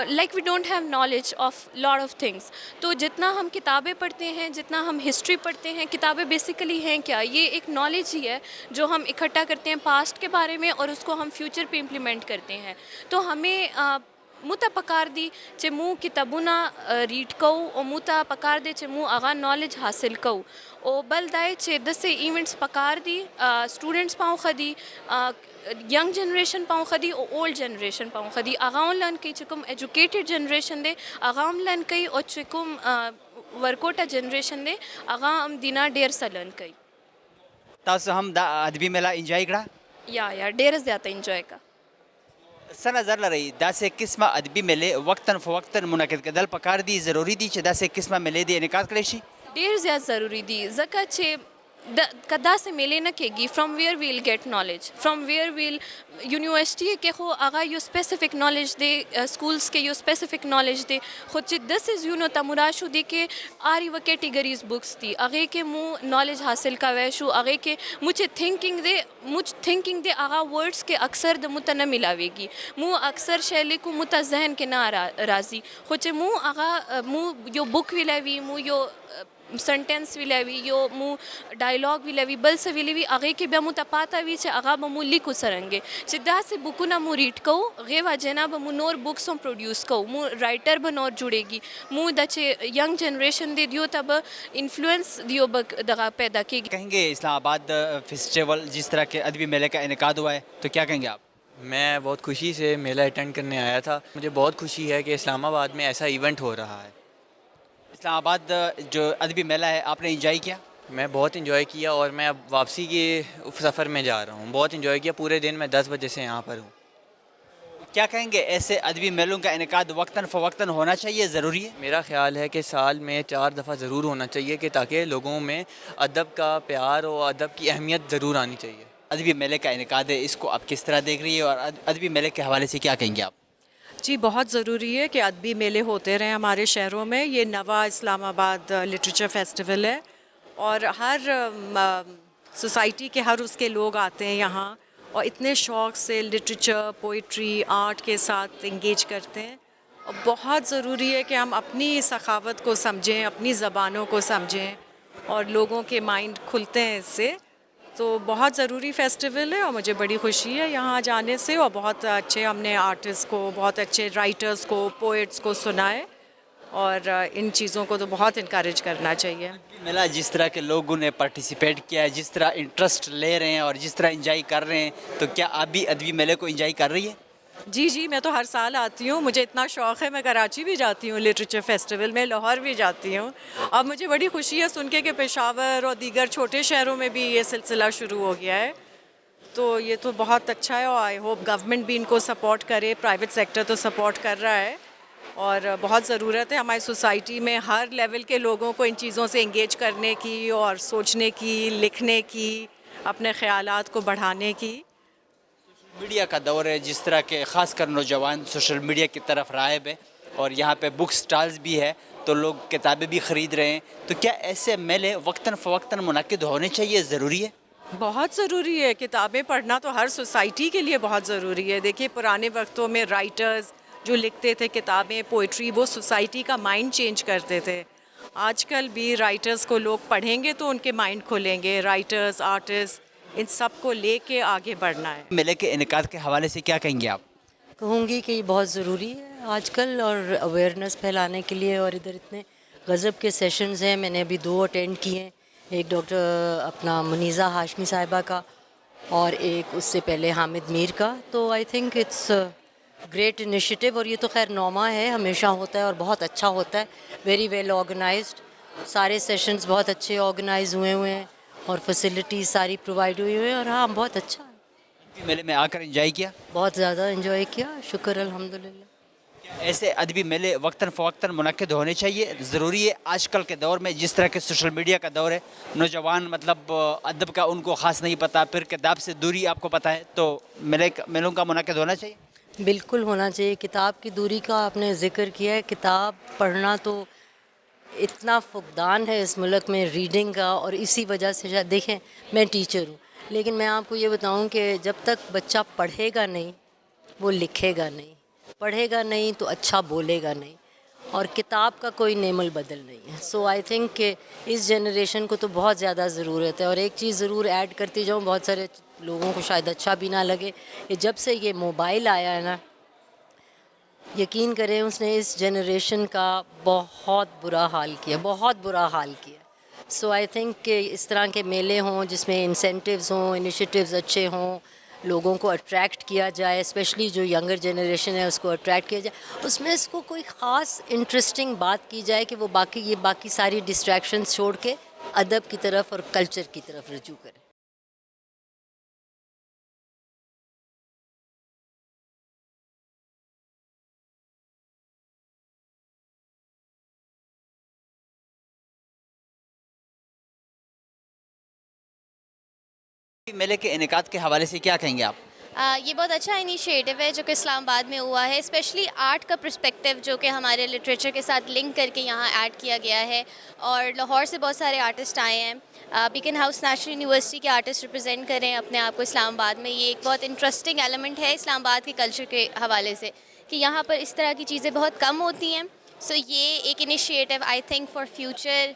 like we don't have knowledge of lot of things. تو جتنا ہم کتابیں پڑھتے ہیں، جتنا ہم ہسٹری پڑھتے ہیں، کتابیں بیسیکلی ہیں کیا، یہ ایک نالج ہی ہے جو ہم اکٹھا کرتے ہیں پاسٹ کے بارے میں اور اس کو ہم فیوچر پہ امپلیمنٹ کرتے ہیں۔ تو ہمیں موتا پکار دی چے مو کتابونا ریڈ کو او موتا پکار دے چے مو آغا نالج حاصل کو او بل دائے چے 10 ایونٹس پکار دی اسٹوڈنٹس پاؤں خدی، ینگ جنریشن پاؤں خدی او اولڈ جنریشن پاؤں خدی، آغاؤں لن کئی چکم ایجوکیٹڈ جنریشن دے، آغاؤں لن کئی او چکم ورکوٹا جنریشن دے، آغاؤں دینا ڈیر سلن کئی۔ تاسو هم دا ادبی میلہ انجوائے کړه؟ یا ډیر زیاته انجوای کا۔ څه نظر لرئ داسې قسمه ادبي میلې وقتاً فوقتاً منعقد کېدل پکار دي، ضروري دي چې داسې قسمه میلې د انعقاد کړی شي؟ ډیر زیات ضروری دی ځکه چې کدا سے میلے نہ کېږي from where we'll get knowledge, from where we'll university کې خو هغه یو سپیسیفک نالج دی، سکولز کې یو سپیسیفک نالج دی، خو چې داسې زیونو ته مراد شو دی کې آر یو کیټیګریز بکس دي هغې کې مو نالج حاصل کوی شو، هغې کې مو چې تھنکنگ دی هغه ورڈس کې اکثر د مو ته نه میلاویږي، مو اکثر شی لیکو مو ته ذهن کې نه راځي، خو چې مو هغه مو یو بک ویلاوي، مو یو سنټنس ویلاوي، یو مو ډایلاګ ویلاوي، بل څه ویلوي، هغې کې بیا مو ته پاته وي چې هغه به مو لیکو څرنګې، چې داسې بکونه مو ریډ کوو هغې وجې نه به مو نور بکس هم پروډیوس کوو، مو رائټر به نور جوړېږي، مو دا چې ینګ جنریشن دی دیو ته به انفلوئنس دیو به دغه پیدا کېږي۔ کہیں گے اسلام آباد فیسٹیول جس طرح کے ادبی میلے کا انعقاد ہوا ہے تو کیا کہیں گے آپ؟ میں بہت خوشی سے میلہ اٹینڈ کرنے آیا تھا، مجھے بہت خوشی ہے کہ اسلام آباد میں ایسا ایونٹ ہو رہا ہے۔ اسلام آباد جو ادبی میلہ ہے آپ نے انجوائے کیا؟ میں بہت انجوائے کیا اور میں اب واپسی کے سفر میں جا رہا ہوں، بہت انجوائے کیا، پورے دن میں 10 بجے سے یہاں پر ہوں۔ کیا کہیں گے ایسے ادبی میلوں کا انعقاد وقتاً فوقتاً ہونا چاہیے، ضروری ہے؟ میرا خیال ہے کہ سال میں 4 دفعہ ضرور ہونا چاہیے کہ تاکہ لوگوں میں ادب کا پیار اور ادب کی اہمیت ضرور آنی چاہیے۔ ادبی میلے کا انعقاد ہے، اس کو آپ کس طرح دیکھ رہی ہے اور ادبی میلے کے حوالے سے کیا کہیں گے آپ؟ جی بہت ضروری ہے کہ ادبی میلے ہوتے رہیں ہمارے شہروں میں، یہ نواں اسلام آباد لٹریچر فیسٹیول ہے اور ہر سوسائٹی کے ہر اس کے لوگ آتے ہیں یہاں اور اتنے شوق سے لٹریچر، پوئٹری، آرٹ کے ساتھ انگیج کرتے ہیں، اور بہت ضروری ہے کہ ہم اپنی سخاوت کو سمجھیں، اپنی زبانوں کو سمجھیں، اور لوگوں کے مائنڈ کھلتے ہیں اس سے، تو بہت ضروری فیسٹیول ہے اور مجھے بڑی خوشی ہے یہاں جانے سے، اور بہت اچھے ہم نے آرٹسٹ کو، بہت اچھے رائٹرز کو، پوئٹس کو سنا ہے، اور ان چیزوں کو تو بہت انکریج کرنا چاہیے۔ میلہ جس طرح کے لوگوں نے پارٹیسپیٹ کیا ہے، جس طرح انٹرسٹ لے رہے ہیں اور جس طرح انجوائے کر رہے ہیں، تو کیا آپ بھی ادبی میلے کو انجوائے کر رہی ہے؟ جی میں تو ہر سال آتی ہوں، مجھے اتنا شوق ہے، میں کراچی بھی جاتی ہوں لٹریچر فیسٹیول میں، لاہور بھی جاتی ہوں، اب مجھے بڑی خوشی ہے سن کے کہ پشاور اور دیگر چھوٹے شہروں میں بھی یہ سلسلہ شروع ہو گیا ہے، تو یہ تو بہت اچھا ہے، اور آئی ہوپ گورنمنٹ بھی ان کو سپورٹ کرے، پرائیویٹ سیکٹر تو سپورٹ کر رہا ہے، اور بہت ضرورت ہے ہماری سوسائٹی میں ہر لیول کے لوگوں کو ان چیزوں سے انگیج کرنے کی اور سوچنے کی، لکھنے کی، اپنے خیالات کو بڑھانے کی۔ میڈیا کا دور ہے، جس طرح کے خاص کر نوجوان سوشل میڈیا کی طرف رائب ہے اور یہاں پہ بک سٹالز بھی ہے تو لوگ کتابیں بھی خرید رہے ہیں، تو کیا ایسے میلے وقتاً فوقتاً منعقد ہونے چاہیے، ضروری ہے؟ بہت ضروری ہے، کتابیں پڑھنا تو ہر سوسائٹی کے لیے بہت ضروری ہے۔ دیکھیے پرانے وقتوں میں رائٹرز جو لکھتے تھے کتابیں، پوئٹری، وہ سوسائٹی کا مائنڈ چینج کرتے تھے، آج کل بھی رائٹرز کو لوگ پڑھیں گے تو ان کے مائنڈ کھلیں گے، رائٹرز، آرٹسٹ، ان سب کو لے کے آگے بڑھنا ہے۔ میلے کے انعقاد کے حوالے سے کیا کہیں گے آپ؟ کہوں گی کہ یہ بہت ضروری ہے، آج کل اور اویئرنیس پھیلانے کے لیے، اور ادھر اتنے غضب کے سیشنز ہیں، میں نے ابھی 2 اٹینڈ کیے ہیں، ایک ڈاکٹر اپنا منیزہ ہاشمی صاحبہ کا اور ایک اس سے پہلے حامد میر کا. تو I think it's great initiative, اور یہ تو خیر نوما ہے، ہمیشہ ہوتا ہے اور بہت اچھا ہوتا ہے، ویری ویل آرگنائزڈ. سارے سیشنز بہت اچھے آرگنائز ہوئے ہیں اور فیسلٹیز ساری پرووائڈ ہوئی ہوئی ہیں، اور ہاں بہت اچھا ہے. میلے میں آ کر انجوائے کیا؟ بہت زیادہ انجوائے کیا، شکر الحمدللہ. ایسے ادبی میلے وقتاً فوقتاً منعقد ہونے چاہیے، ضروری ہے. آج کل کے دور میں جس طرح کے سوشل میڈیا کا دور ہے، نوجوان مطلب ادب کا ان کو خاص نہیں پتہ، پھر کتاب سے دوری آپ کو پتہ ہے، تو میلوں کا منعقد ہونا چاہیے. بالکل ہونا چاہیے. کتاب کی دوری کا آپ نے ذکر کیا ہے، کتاب پڑھنا تو اتنا فقدان ہے اس ملک میں ریڈنگ کا، اور اسی وجہ سے شاید دیکھیں میں ٹیچر ہوں، لیکن میں آپ کو یہ بتاؤں کہ جب تک بچہ پڑھے گا نہیں وہ لکھے گا نہیں، پڑھے گا نہیں تو اچھا بولے گا نہیں، اور کتاب کا کوئی نعم البدل نہیں ہے. سو آئی تھنک کہ اس جنریشن کو تو بہت زیادہ ضرورت ہے. اور ایک چیز ضرور ایڈ کرتی جاؤں، بہت سارے لوگوں کو شاید اچھا بھی نہ لگے، کہ جب سے یہ موبائل آیا ہے نا، یقین کریں اس نے اس جنریشن کا بہت برا حال کیا، بہت برا حال کیا. سو آئی تھنک کہ اس طرح کے میلے ہوں جس میں انسینٹیوز ہوں، انیشیٹیوز اچھے ہوں، لوگوں کو اٹریکٹ کیا جائے، اسپیشلی جو ینگر جنریشن ہے اس کو اٹریکٹ کیا جائے، اس میں اس کو کوئی خاص انٹرسٹنگ بات کی جائے کہ وہ باقی ساری ڈسٹریکشنز چھوڑ کے ادب کی طرف اور کلچر کی طرف رجوع کرے. میلے کے انعقاد کے حوالے سے کیا کہیں گے آپ؟ یہ بہت اچھا انیشیٹو ہے جو کہ اسلام آباد میں ہوا ہے، اسپیشلی آرٹ کا پرسپیکٹیو جو کہ ہمارے لٹریچر کے ساتھ لنک کر کے یہاں ایڈ کیا گیا ہے، اور لاہور سے بہت سارے آرٹسٹ آئے ہیں. بیکن ہاؤس نیشنل یونیورسٹی کے آرٹسٹ ریپرزینٹ کر رہے ہیں اپنے آپ کو اسلام آباد میں. یہ ایک بہت انٹرسٹنگ ایلیمنٹ ہے اسلام آباد کے کلچر کے حوالے سے کہ یہاں پر اس طرح کی چیزیں بہت کم ہوتی ہیں. سو یہ ایک initiative I think for future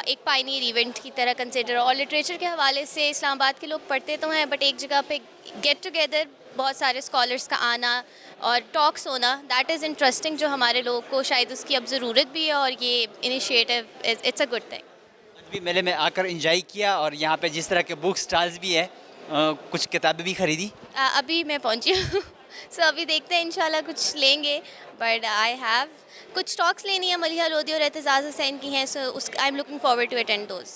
ایک پائنیئر ایونٹ کی طرح کنسیڈر. اور لٹریچر کے حوالے سے اسلام آباد کے لوگ پڑھتے تو ہیں، بٹ ایک جگہ پہ گیٹ ٹوگیدر بہت سارے اسکالرس کا آنا اور ٹاکس ہونا، دیٹ از انٹرسٹنگ، جو ہمارے لوگوں کو شاید اس کی اب ضرورت بھی ہے، اور یہ initiative it's a good thing. ادبی میلے میں آ کر انجوائے کیا، اور یہاں پہ جس طرح کے بک سٹالز بھی ہیں، کچھ کتابیں بھی خریدی؟ ابھی میں پہنچی ہوں، سو ابھی دیکھتے ہیں انشاءاللہ کچھ لیں گے، بٹ آئی ہیو کچھ ٹاکس لینی ہے، ملیحہ لودھی اور اعتزاز حسین کی ہیں، so I am looking forward to attend those.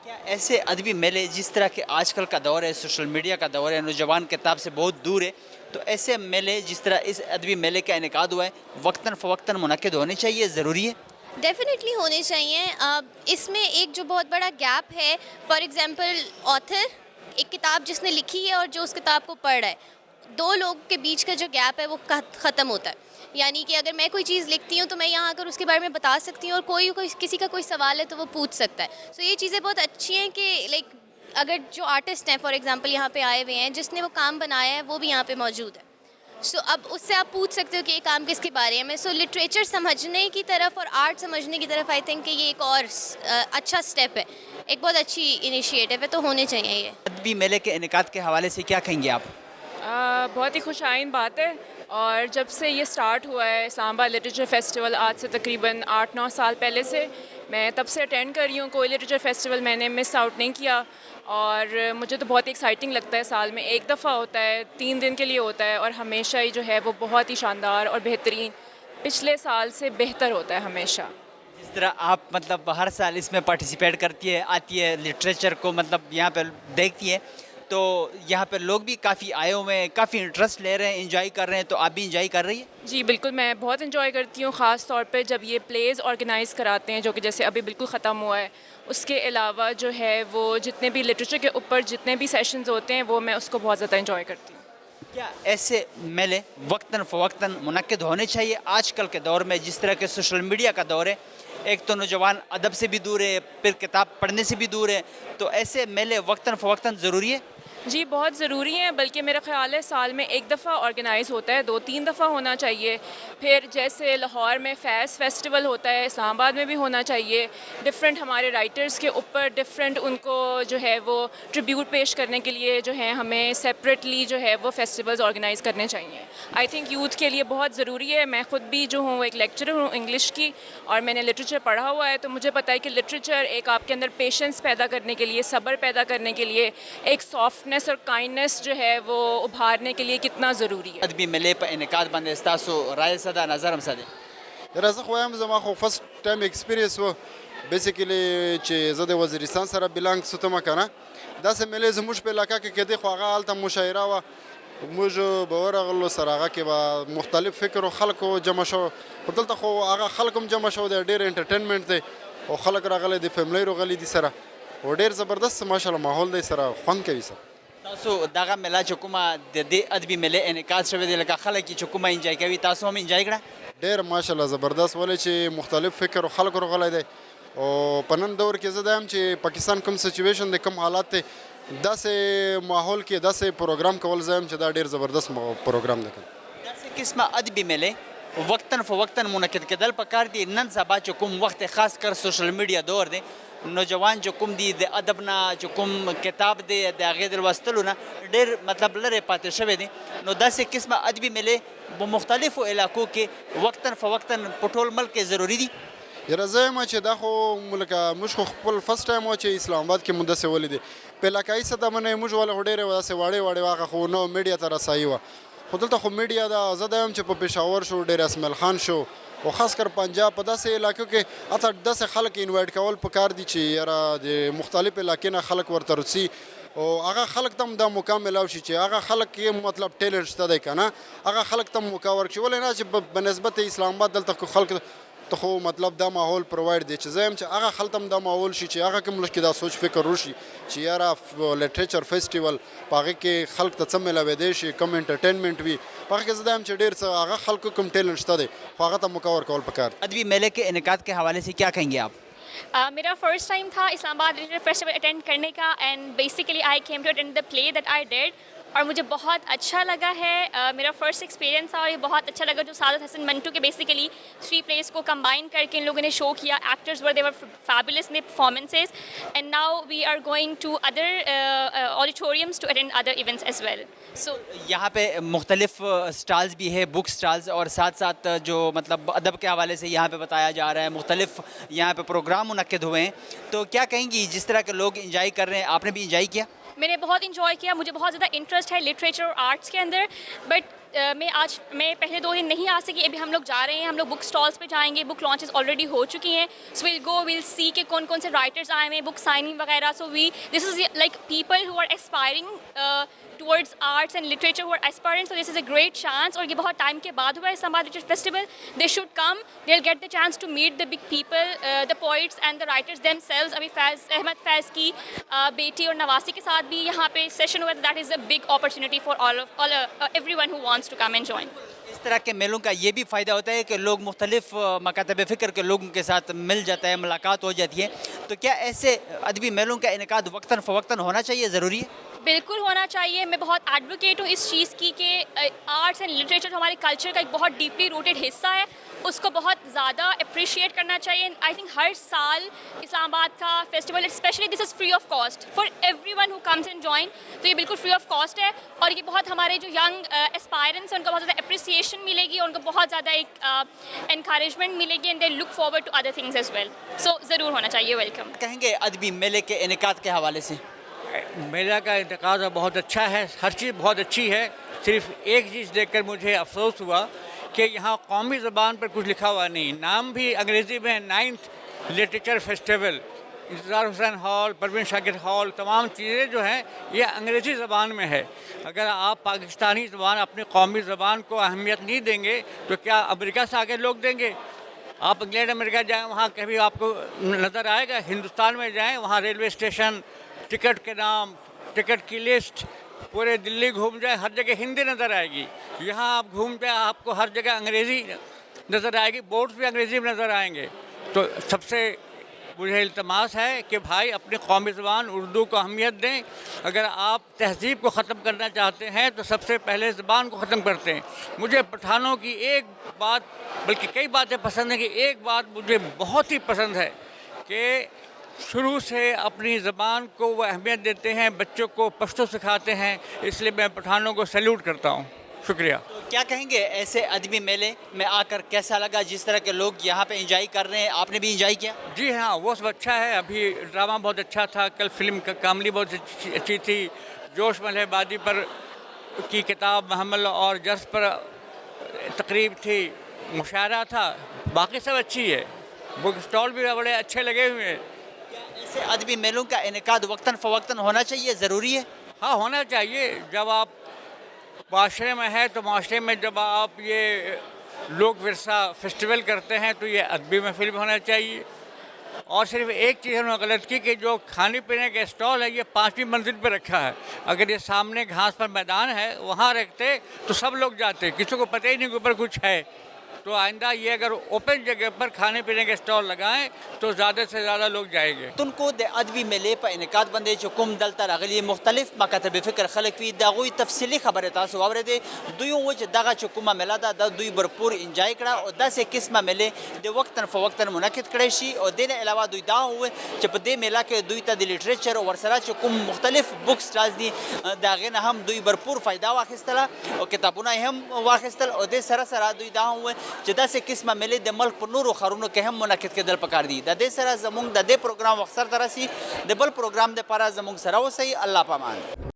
کیا ایسے ادبی میلے جس طرح کے آج کل کا دور ہے، سوشل میڈیا کا دور ہے، نوجوان کتاب سے بہت دور ہے، تو ایسے میلے جس طرح اس ادبی میلے کا انعقاد ہوا ہے وقتاً فوقتاً منعقد ہونے چاہیے، ضروری ہے؟ ڈیفینیٹلی ہونے چاہیے. اس میں ایک جو بہت بڑا گیپ ہے، فار ایگزامپل آتھر ایک کتاب جس نے لکھی ہے اور جو اس کتاب کو پڑھ رہا ہے، 2 لوگ کے بیچ کا جو گیپ ہے وہ ختم ہوتا ہے. یعنی کہ اگر میں کوئی چیز لکھتی ہوں تو میں یہاں اگر اس کے بارے میں بتا سکتی ہوں، اور کوئی کسی کا کوئی سوال ہے تو وہ پوچھ سکتا ہے. سو یہ چیزیں بہت اچھی ہیں کہ لائک اگر جو آرٹسٹ ہیں فار ایگزامپل یہاں پہ آئے ہوئے ہیں، جس نے وہ کام بنایا ہے وہ بھی یہاں پہ موجود ہے، سو اب اس سے آپ پوچھ سکتے ہو کہ یہ کام کس کے بارے میں. سو لٹریچر سمجھنے کی طرف اور آرٹ سمجھنے کی طرف آئی تھنک کہ یہ ایک اور اچھا سٹیپ ہے، ایک بہت اچھی انیشیٹو ہے، تو ہونے چاہیے. یہ ادبی میلے کے انعقاد کے حوالے سے کیا کہیں گے آپ؟ بہت ہی خوش آئند بات ہے، اور جب سے یہ سٹارٹ ہوا ہے اسلام آباد لٹریچر فیسٹیول، آج سے تقریباً 8-9 سال پہلے سے میں تب سے اٹینڈ کر رہی ہوں. کوئی لٹریچر فیسٹیول میں نے مس آؤٹ نہیں کیا، اور مجھے تو بہت ایکسائٹنگ لگتا ہے. سال میں ایک دفعہ ہوتا ہے، 3 دن کے لیے ہوتا ہے، اور ہمیشہ ہی جو ہے وہ بہت ہی شاندار اور بہترین، پچھلے سال سے بہتر ہوتا ہے ہمیشہ. جس طرح آپ مطلب ہر سال اس میں پارٹیسپیٹ کرتی ہے، آتی ہے، لٹریچر کو مطلب یہاں پہ دیکھتی ہے، تو یہاں پہ لوگ بھی کافی آئے ہوئے ہیں، کافی انٹرسٹ لے رہے ہیں، انجوائے کر رہے ہیں، تو آپ بھی انجوائے کر رہی ہیں؟ جی بالکل، میں بہت انجوائے کرتی ہوں، خاص طور پہ جب یہ پلیز آرگنائز کراتے ہیں، جو کہ جیسے ابھی بالکل ختم ہوا ہے. اس کے علاوہ جو ہے وہ جتنے بھی لٹریچر کے اوپر جتنے بھی سیشنز ہوتے ہیں وہ میں اس کو بہت زیادہ انجوائے کرتی ہوں. کیا ایسے میلے وقتاً فوقتاً منعقد ہونے چاہیے؟ آج کل کے دور میں جس طرح کے سوشل میڈیا کا دور ہے، ایک تو نوجوان ادب سے بھی دور ہے، پھر کتاب پڑھنے سے بھی دور ہے، تو ایسے میلے وقتاً فوقتاً ضروری ہے؟ جی بہت ضروری ہیں، بلکہ میرا خیال ہے سال میں ایک دفعہ آرگنائز ہوتا ہے، 2-3 دفعہ ہونا چاہیے. پھر جیسے لاہور میں فیض فیسٹیول ہوتا ہے، اسلام آباد میں بھی ہونا چاہیے. ڈفرینٹ ہمارے رائٹرز کے اوپر ڈفرینٹ ان کو جو ہے وہ ٹریبیوٹ پیش کرنے کے لیے جو ہے ہمیں سیپریٹلی جو ہے وہ فیسٹیولز آرگنائز کرنے چاہیے. آئی تھنک یوتھ کے لیے بہت ضروری ہے. میں خود بھی جو ہوں ایک لیکچرر ہوں انگلش کی، اور میں نے لٹریچر پڑھا ہوا ہے، تو مجھے پتہ ہے کہ لٹریچر ایک آپ کے اندر پیشنس پیدا کرنے کے لیے، صبر پیدا کرنے کے لیے، ایک سافٹنس اور کائنڈنس جو ہے وہ ابھارنے کے لیے کتنا ضروری ہے. ادبي ملي په انعکاس باندې ستاسو رائے څه ده، نظر هم څه دی؟ یاره زه خو وایم زما خو فرست ټایم ایکسپیرینس و بیسیکلی چې زه د وزیرستان سره بلانګ سوتم کنه داسې ملي زموږ په علاقه کې کېدی خو هغه هلته مشاعره وه موږ به ورغلو سره هغه کې به مختلف فکر و خلکو جمع شو خو دلته خو هغه خلک هم جمع شو دی ډېر انټرټینمنټ دی او خلک راغلی دی فیملی راغلی دي سره او ډېر زبردست ماشاءالله ماحول دی سره خوند کوي سره. تاسو دغه ملا چې کومه د دې ادبي ملي انعکاس شوی دی لکه خلک چې کومه انجوای کوي تاسو هم انجوای کړه؟ ډېر ماشاءالله زبردست ولې چې مختلف فکر او خلک راغلی دی او په نن دور کې زه دا یم چې پاکستان کوم سچویشن دی کوم حالات دی داسې ماحول کې داسې پروګرام کول زه یم چې دا ډېر زبردست پروګرام دی. داسې قسمه ادبي ملي وقتاً فوقتاً منعقد کېدل پکار دي. نن سبا چې کوم وخت خاص کر سوشل میډیا دور دی، نوجوان چې کوم دي د ادب نه چې کوم کتاب دی د هغې د لوستلو نه ډېر مطلب لرې پاتې شوی دی، نو داسې قسمه ادبي ملي په مختلفو علاقو کې وقتاً فوقتاً په ټول ملک کې ضروري دي. یاره زه یم چې دا خو لکه موږ خو خپل فرست ټایم و چې اسلام آباد کې مو داسې ولیدې په علاقایي سطح باندې موږ ولې خو ډېرې داسې واړې واړې واقع خو نو میډیا ته رسایي وه خو دلته خو میډیا ده. زه دا یم چې په پېښور شو ډېر اسماعیل خان شو او خاص کر پنجاب په داسې علاقو کې حتی داسې خلک انوایټ کول پکار دي چې یاره د مختلف علاقې نه خلک ورته رسي او هغه خلک ته هم دا موقع میلاو شي چې هغه خلک کې مطلب ټیلنټ شته دی که نه هغه خلک ته هم موقع ورکړي. ولې نه چې په نسبت اسلام آباد دلته خو خلک ته خو مطلب دا ماحول پرووایډ دی چې زه یم چې هغه خلک ته هم دا ماحول شي چې هغه کوم کې دا سوچ فکر وشي چې یاره لټریچر فیسټیول په هغې کې خلک ته څه میلاویدی شي کوم انټرټینمنټ وي په هغې کې زه دا یم چې ډېر څه هغه خلکو کوم ټیلنټ شته دی خو هغه ته موقع ورکول پکار. ادبی میلے کے انعقاد کے حوالے سے کیا کہیں گے آپ؟ میرا فرسٹ ٹائم تھا اسلام آباد لٹریچر فیسٹیول اٹینڈ کرنے کا and basically I came to attend the play that I did اور مجھے بہت اچھا لگا ہے. میرا فرسٹ ایکسپیرینس تھا اور یہ بہت اچھا لگا جو سعادت حسن منٹو کے بیسیکلی 3 پلیز کو کمبائن کر کے ان لوگوں نے شو کیا. Actors were they were fabulous in performances and now we are going to other auditoriums to attend other events as well. So یہاں پہ مختلف اسٹالز بھی ہے، بک اسٹالز، اور ساتھ ساتھ جو مطلب ادب کے حوالے سے یہاں پہ بتایا جا رہا ہے، مختلف یہاں پہ پروگرام منعقد ہوئے ہیں. تو کیا کہیں گی جس طرح کے لوگ انجوائے کر رہے ہیں، آپ نے بھی انجوائے کیا؟ میں نے بہت انجوائے کیا. مجھے بہت زیادہ انٹرسٹ ہے لٹریچر اور آرٹس کے اندر، بٹ میں پہلے 2 دن نہیں آ سکی. ابھی ہم لوگ جا رہے ہیں، ہم لوگ بک اسٹالس پہ جائیں گے. بک لانچز آلریڈی ہو چکی ہیں. سو ویل گو ویل سی کہ کون کون سے رائٹرز آئے ہوئے ہیں، بک سائننگ وغیرہ. So this is like people who are aspiring towards arts and literature who are aspirants, so this is a great chance. اور یہ بہت ٹائم کے بعد ہوا ہے اسلام آباد literature festival. they should come, they'll get the chance to meet the big people, the poets and the writers themselves. ابھی احمد فیض کی بیٹی اور نواسی کے ساتھ بھی یہاں پہ سیشن ہوا. that is a big opportunity for everyone who wants to come and join. اس طرح کے میلوں کا یہ بھی فائدہ ہوتا ہے کہ لوگ مختلف مکاتب فکر کے لوگوں کے ساتھ مل جاتا ہے، ملاقات ہو جاتی ہے. تو کیا ایسے ادبی میلوں کا انعقاد وقتاً فوقتاً ہونا چاہیے، ضروری ہے؟ بالکل ہونا چاہیے. میں بہت ایڈوکیٹ ہوں اس چیز کی کہ آرٹس اینڈ لٹریچر ہمارے کلچر کا ایک بہت ڈیپلی روٹیڈ حصہ ہے. اس کو بہت زیادہ اپریشیٹ کرنا چاہیے. آئی تھنک ہر سال اسلام آباد کا festival especially this is free of cost for everyone who comes and join. تو یہ بالکل فری آف کاسٹ ہے اور یہ بہت ہمارے جو ینگ اسپائرنٹس ہیں ان کو بہت زیادہ اپریسیشن ملے گی، ان کو بہت زیادہ ایک انکریجمنٹ ملے گی and they look forward to other things as well. So ضرور ہونا چاہیے. ویلکم. کہیں گے ادبی میلے کے انعقاد کے حوالے سے؟ میلہ کا انعقاد بہت اچھا ہے، ہر چیز بہت اچھی ہے. صرف ایک چیز دیکھ کر مجھے افسوس ہوا کہ یہاں قومی زبان پر کچھ لکھا ہوا نہیں. نام بھی انگریزی میں 9th لٹریچر فیسٹیول، انتظار حسین ہال، پروین شاگرد ہال، تمام چیزیں جو ہیں یہ انگریزی زبان میں ہے. اگر آپ پاکستانی زبان، اپنی قومی زبان کو اہمیت نہیں دیں گے تو کیا امریکہ سے آگے لوگ دیں گے؟ آپ انگلینڈ امریکہ جائیں، وہاں کبھی آپ کو نظر آئے گا. ہندوستان میں جائیں، وہاں ریلوے اسٹیشن، ٹکٹ کے نام، ٹکٹ کی لسٹ، پورے دلی گھوم جائیں ہر جگہ ہندی نظر آئے گی. یہاں آپ گھوم جائیں آپ کو ہر جگہ انگریزی نظر آئے گی، بورڈز بھی انگریزی میں نظر آئیں گے. تو سب سے مجھے التماس ہے کہ بھائی اپنی قومی زبان اردو کو اہمیت دیں. اگر آپ تہذیب کو ختم کرنا چاہتے ہیں تو سب سے پہلے زبان کو ختم کرتے ہیں. مجھے پٹھانوں کی ایک بات بلکہ کئی باتیں پسند ہیں کہ ایک بات مجھے بہت ہی پسند ہے کہ شروع سے اپنی زبان کو وہ اہمیت دیتے ہیں, بچوں کو پشتو سکھاتے ہیں. اس لیے میں پٹھانوں کو سیلیوٹ کرتا ہوں. شکریہ. کیا کہیں گے ایسے ادبی میلے میں آ کر کیسا لگا؟ جس طرح کے لوگ یہاں پہ انجوائے کر رہے ہیں, آپ نے بھی انجوائے کیا؟ جی ہاں, وہ سب اچھا ہے. ابھی ڈرامہ بہت اچھا تھا, کل فلم کا کاملی بہت اچھی تھی, جوش ملے بادی پر کی کتاب محمل اور جرس پر تقریب تھی, مشاعرہ تھا, باقی سب اچھی ہے. بک اسٹال بھی بڑے اچھے لگے ہوئے ہیں. ایسے ادبی میلوں کا انعقاد وقتاً فوقتاً ہونا چاہیے, ضروری ہے؟ ہاں ہونا چاہیے. جب آپ معاشرے میں ہے تو معاشرے میں جب آپ یہ لوک ورثہ فیسٹیول کرتے ہیں تو یہ ادبی محفل بھی ہونا چاہیے. اور صرف ایک چیز انہوں نے غلط کی کہ جو کھانے پینے کا اسٹال ہے یہ 5ویں منزل پہ رکھا ہے. اگر یہ سامنے گھاس پر میدان ہے وہاں رکھتے تو سب لوگ جاتے, کسی کو پتہ ہی نہیں کہ اوپر کچھ ہے. تو آئندہ یہ اگر اوپن جگہ پر کھانے پینے کے اسٹال لگائیں تو زیادہ سے زیادہ لوگ جائیں گے. تن کو د ادبی میلے په انعقاد باندې چې کوم دلته راغلي مختلف مکاتب فکر خلک وي د هغوی تفصیلي خبره تاسو واورېدې. دوی وویل چې دغه چې کومه میله ده د دوی بھرپور انجوای کړه او داسې قسمه میلې د وقتاً فوقتاً منعقد کړی شي. او دې نه علاوه دوی دا وویل چې په دې میله کې دوی ته د لیټریچر او ورسره چې کوم مختلف بک سټالز دي د هغې نه هم دوی بھرپور فایده واخیستله او کتابونه یې هم واخیستل. او دې سره سره دوی دا هم وویل چې داسې قسمه میلې د ملک په نورو ښارونو کې هم منعقد کېدل پکار دي. د دې سره زموږ د دې پروګرام وخت سر ته رسي. د بل پروګرام دپاره زموږ سره اوسئ. الله پامان.